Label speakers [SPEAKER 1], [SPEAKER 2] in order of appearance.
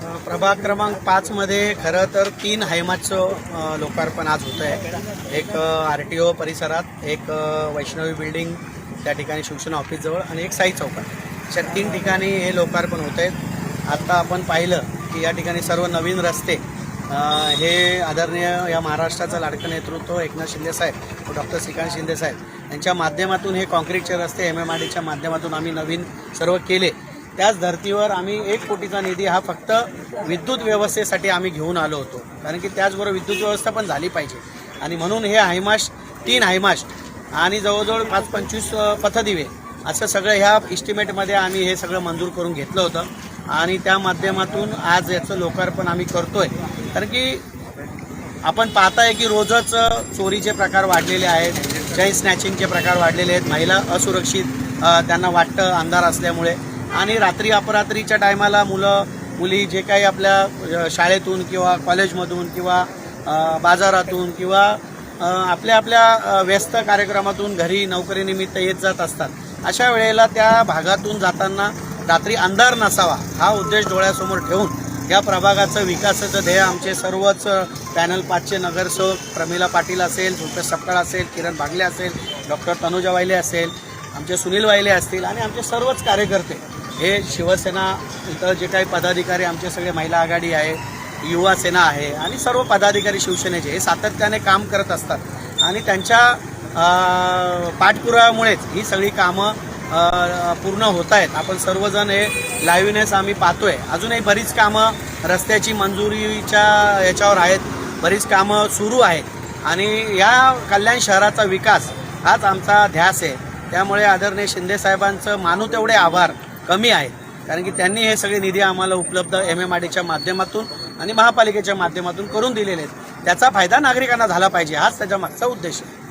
[SPEAKER 1] प्रभाग क्रमांक 5 मध्ये खरं तर 3 हायमाचं लोकार्पण आज होतं आहे। एक RTO परिसरात, एक वैष्णवी बिल्डिंग त्या ठिकाणी शिवसेना ऑफिसजवळ आणि एक साई चौकात। अशा 3 ठिकाणी हे लोकार्पण होत आहेत। आता आपण पाहिलं की या ठिकाणी सर्व नवीन रस्ते हे आदरणीय या महाराष्ट्राचं लाडकं नेतृत्व एकनाथ शिंदे साहेब व डॉक्टर श्रीकांत शिंदे साहेब यांच्या माध्यमातून हे कॉन्क्रीटचे रस्ते MMRDच्या माध्यमातून आम्ही नवीन सर्व केले। त्याच धर्तीवर आम्ही 1 कोटीचा निधी हा फक्त विद्युत व्यवस्थेसाठी आम्ही घेऊन आलो होतो, कारण की त्याचबरोबर विद्युत व्यवस्था पण झाली पाहिजे आणि म्हणून हे हायमास्ट 3 हायमास्ट आणि जवळजवळ 5-25 पथदिवे असं सगळं ह्या इस्टिमेटमध्ये आम्ही हे सगळं मंजूर करून घेतलं होतं आणि त्या माध्यमातून आज याचं लोकार्पण आम्ही करतोय। कारण की आपण पाहताय की रोजच चोरीचे प्रकार वाढलेले आहेत, चैन स्नॅचिंगचे प्रकार वाढलेले आहेत, महिला असुरक्षित त्यांना वाटतं अंधार असल्यामुळे आणि रात्री अपरात्रीच्या टायमाला मुली जे काही आपल्या शाळेतून किंवा कॉलेजमधून किंवा बाजारातून किंवा आपल्या व्यस्त कार्यक्रमातून घरी नोकरीनिमित्त येत जात असतात। अशा वेळेला त्या भागातून जाताना रात्री अंधार नसावा हा उद्देश डोळ्यासमोर ठेवून या प्रभागाचं विकासाचं ध्येय आमचे सर्वच पॅनल 5चे नगरसेवक प्रमिला पाटील असेल, रुपेश सपकाळ असेल, किरण बागले असेल, डॉक्टर तनुजा वाहिले असेल, आमचे सुनील वाहिले असतील आणि आमचे सर्वच कार्यकर्ते हे शिवसेना इतर जे काही पदाधिकारी आमचे सगळे महिला आघाडी आहे, युवा सेना आहे आणि सर्व पदाधिकारी शिवसेनेचे हे सातत्याने काम करत असतात आणि त्यांच्या पाठपुराव्यामुळेच ही सगळी कामं पूर्ण होत आहेत। आपण सर्वजण हे लाईव्हनेस आम्ही पाहतोय। अजूनही बरीच कामं रस्त्याची मंजुरीच्या याच्यावर आहेत, बरीच कामं सुरू आहेत आणि या कल्याण शहराचा विकास हाच आमचा ध्यास आहे। त्यामुळे आदरणीय शिंदे साहेबांचं मानू तेवढे आभार कमी आहेत, कारण की त्यांनी हे सगळे निधी आम्हाला उपलब्ध MMRDच्या माध्यमातून आणि महापालिकेच्या माध्यमातून करून दिलेले आहेत। त्याचा फायदा नागरिकांना झाला पाहिजे हाच त्याच्या मागचा उद्देश आहे।